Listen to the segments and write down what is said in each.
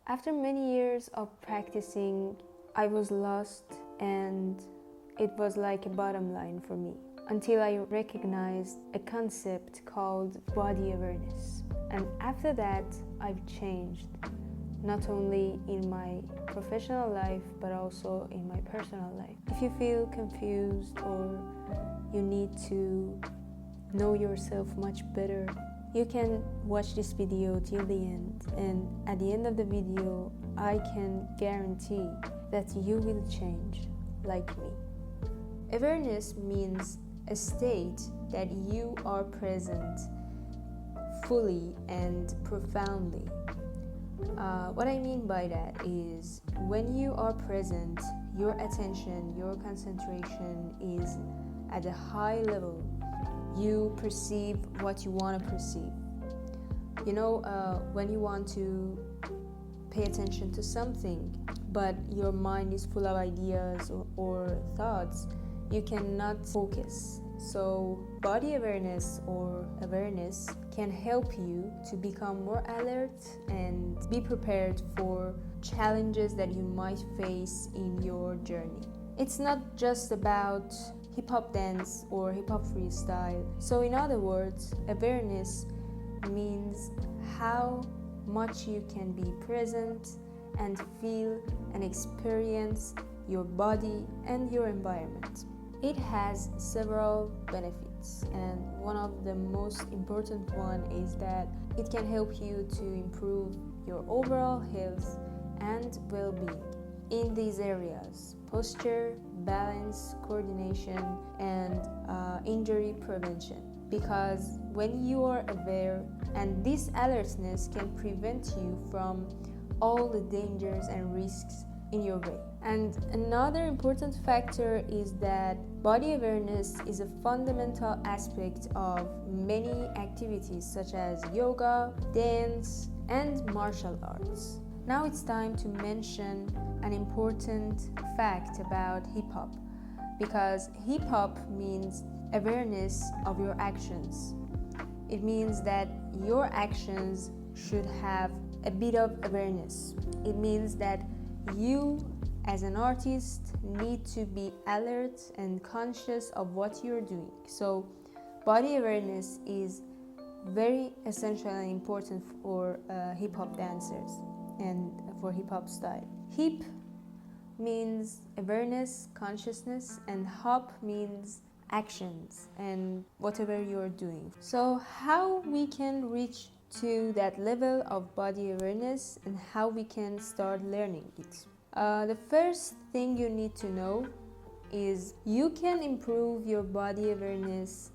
After many years of practicing, I was lost and it was like a bottom line for me until I recognized a concept called body awareness. And after that, I've changed, not only in my professional life but also in my personal life. If you feel confused or you need to know yourself much better, you can watch this video till the end, and at the end of the video I can guarantee that you will change like me. Awareness means a state that you are present fully and profoundly. What I mean by that is when you are present, your attention, your concentration is at a high level. You perceive what you want to perceive. When you want to pay attention to something, but your mind is full of ideas or thoughts, you cannot focus. So body awareness or awareness can help you to become more alert and be prepared for challenges that you might face in your journey. It's not just about hip hop dance or hip hop freestyle. So in other words, awareness means how much you can be present and feel and experience your body and your environment. It has several benefits, and one of the most important one is that it can help you to improve your overall health and well-being in these areas: posture, balance, coordination, and injury prevention. Because when you are aware, and this alertness can prevent you from all the dangers and risks in your way. And another important factor is that body awareness is a fundamental aspect of many activities such as yoga, dance, and martial arts. Now it's time to mention an important fact about hip-hop, because hip-hop means awareness of your actions. It means that your actions should have a bit of awareness. It means that you as an artist need to be alert and conscious of what you're doing. So body awareness is very essential and important for hip-hop dancers and for hip-hop style. Hip means awareness, consciousness, and hop means actions and whatever you're doing. So how we can reach to that level of body awareness and how we can start learning it? The first thing you need to know is you can improve your body awareness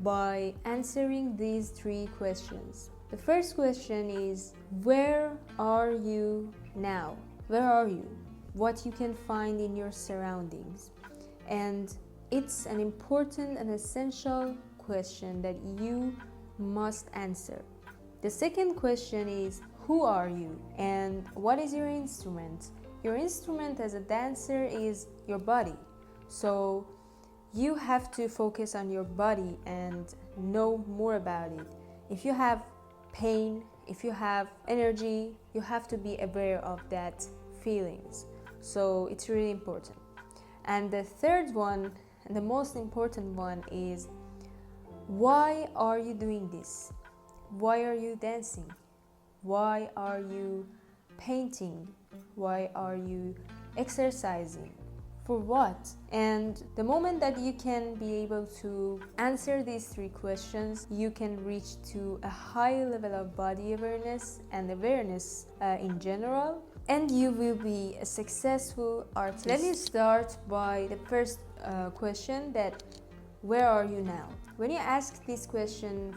by answering these 3 questions. The first question is, where are you now? Where are you? What you can find in your surroundings. And it's an important and essential question that you must answer. The second question is, who are you and what is your instrument? Your instrument as a dancer is your body. So you have to focus on your body and know more about it. If you have pain, if you have energy, you have to be aware of that feelings. So it's really important. And the third one, and the most important one, is why are you doing this? Why are you dancing? Why are you painting? Why are you exercising? For what? And the moment that you can be able to answer these 3 questions, you can reach to a high level of body awareness and awareness in general, and you will be a successful artist. Let me start by the first question, that where are you now? When you ask this question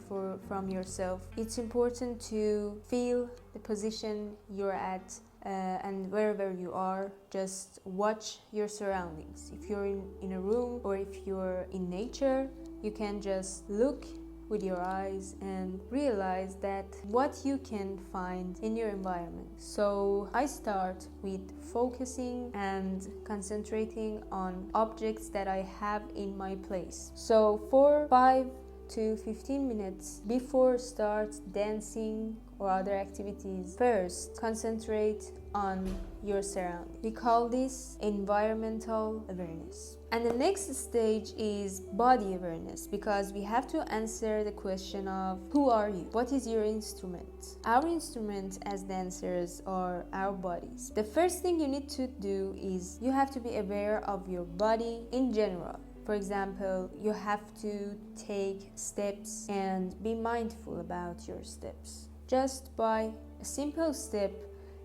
from yourself, it's important to feel the position you're at, and wherever you are, just watch your surroundings. If you're in a room or if you're in nature, you can just look with your eyes and realize that what you can find in your environment. So I start with focusing and concentrating on objects that I have in my place. So for 5 to 15 minutes before start dancing or other activities, first concentrate on your surroundings. We call this environmental awareness. And the next stage is body awareness, because we have to answer the question of who are you? What is your instrument? Our instrument as dancers are our bodies. The first thing you need to do is you have to be aware of your body in general. For example, you have to take steps and be mindful about your steps. Just by a simple step,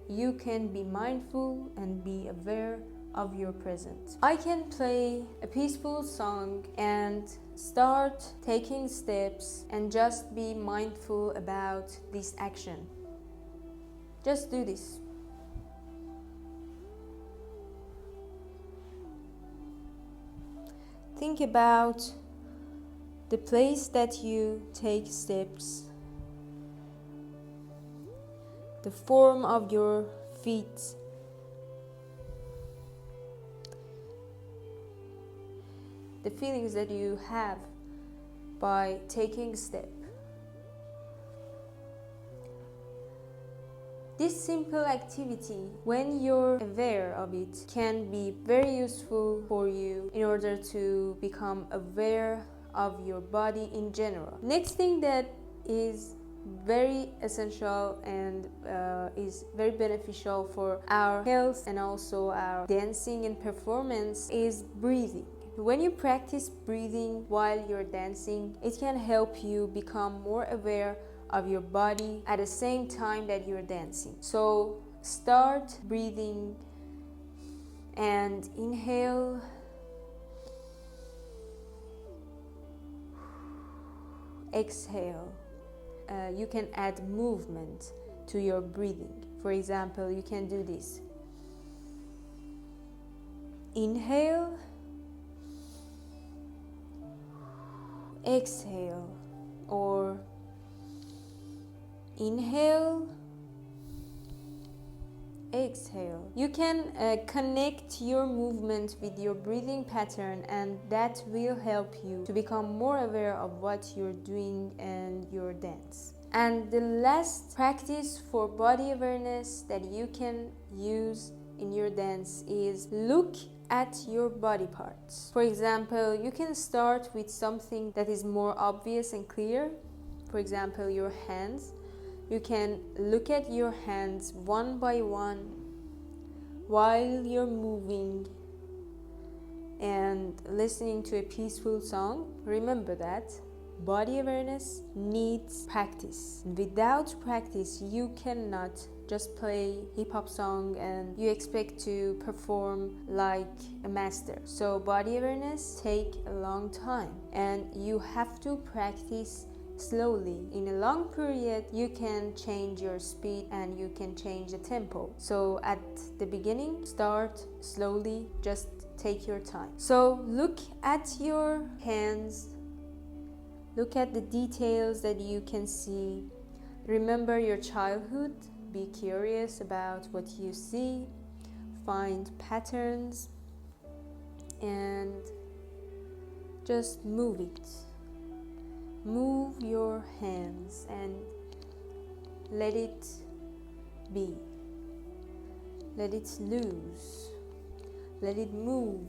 you can be mindful and be aware of your present. I can play a peaceful song and start taking steps and just be mindful about this action. Just do this. Think about the place that you take steps, the form of your feet, the feelings that you have by taking a step. This simple activity, when you're aware of it, can be very useful for you in order to become aware of your body in general. Next thing that is very essential and is very beneficial for our health and also our dancing and performance is breathing. When you practice breathing while you're dancing, it can help you become more aware of your body at the same time that you're dancing. So start breathing and inhale, exhale. You can add movement to your breathing. For example, you can do this. Inhale, exhale, or inhale, exhale. You can connect your movement with your breathing pattern, and that will help you to become more aware of what you're doing and your dance. And the last practice for body awareness that you can use in your dance is look at your body parts. For example, you can start with something that is more obvious and clear. For example, your hands. You can look at your hands one by one while you're moving and listening to a peaceful song. Remember that body awareness needs practice. Without practice, you cannot just play hip-hop song and you expect to perform like a master. So body awareness take a long time and you have to practice slowly. In a long period, you can change your speed and you can change the tempo. So at the beginning, start slowly, just take your time. So look at your hands, look at the details that you can see. Remember your childhood, be curious about what you see, find patterns, and just move it. Move your hands and let it be. Let it loose. Let it move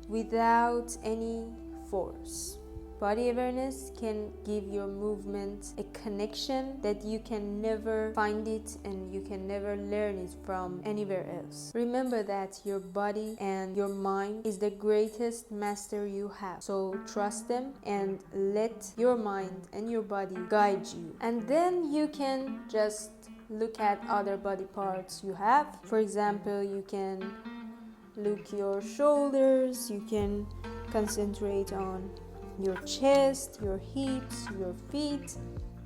without any force. Body awareness can give your movement a connection that you can never find it and you can never learn it from anywhere else. Remember that your body and your mind is the greatest master you have. So trust them and let your mind and your body guide you. And then you can just look at other body parts you have. For example, you can look your shoulders, you can concentrate on your chest, your hips, your feet,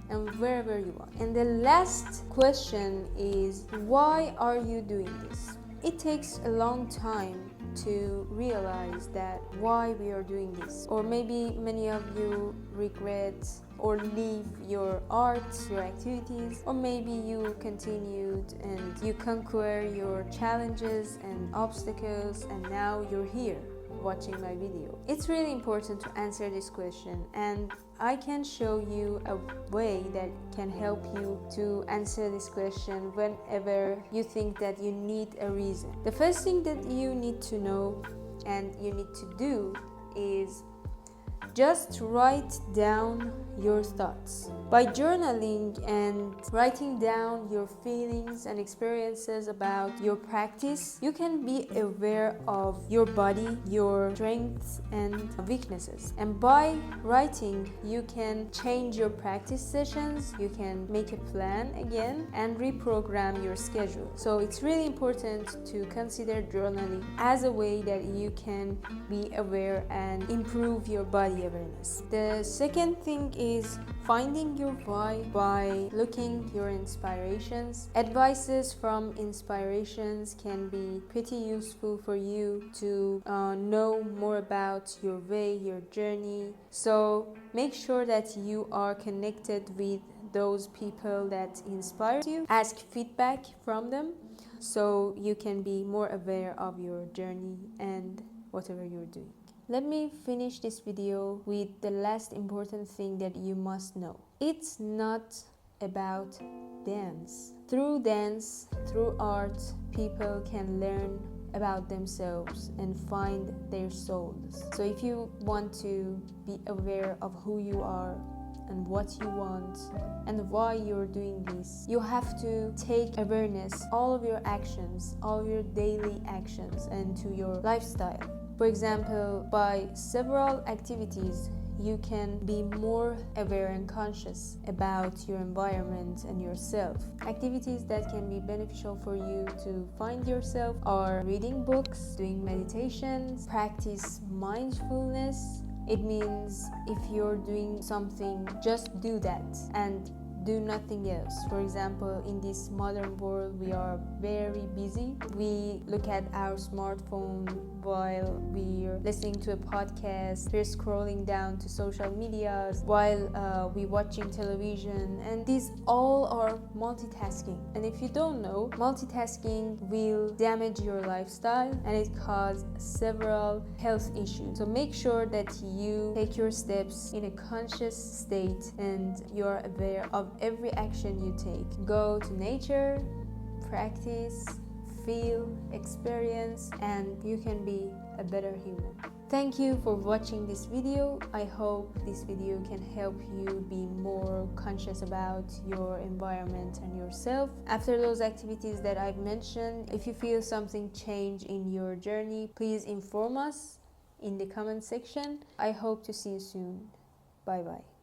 and wherever you want. And the last question is, why are you doing this? It takes a long time to realize that why we are doing this. Or maybe many of you regret or leave your art, your activities, or maybe you continued and you conquer your challenges and obstacles and now you're here watching my video. It's really important to answer this question, and I can show you a way that can help you to answer this question whenever you think that you need a reason. The first thing that you need to know and you need to do is just write down your thoughts. By journaling and writing down your feelings and experiences about your practice, you can be aware of your body, your strengths and weaknesses. And by writing, you can change your practice sessions, you can make a plan again and reprogram your schedule. So it's really important to consider journaling as a way that you can be aware and improve your body awareness. The second thing is finding your why by looking your inspirations. Advices from inspirations can be pretty useful for you to know more about your way, your journey. So make sure that you are connected with those people that inspire you. Ask feedback from them so you can be more aware of your journey and whatever you're doing. Let me finish this video with the last important thing that you must know. It's not about dance. Through dance, through art, people can learn about themselves and find their souls. So if you want to be aware of who you are and what you want and why you're doing this, you have to take awareness, all of your actions, all your daily actions, and to your lifestyle. For example, by several activities, you can be more aware and conscious about your environment and yourself. Activities that can be beneficial for you to find yourself are reading books, doing meditations, practice mindfulness. It means if you're doing something, just do that and do nothing else. For example, in this modern world, we are very busy. We look at our smartphone while we're listening to a podcast, we're scrolling down to social media while we're watching television, and these all are multitasking. And if you don't know, multitasking will damage your lifestyle and it causes several health issues. So make sure that you take your steps in a conscious state and you're aware of every action you take. Go to nature, practice, feel, experience, and you can be a better human. Thank you for watching this video. I hope this video can help you be more conscious about your environment and yourself. After those activities that I've mentioned, if you feel something change in your journey, please inform us in the comment section. I hope to see you soon. Bye bye.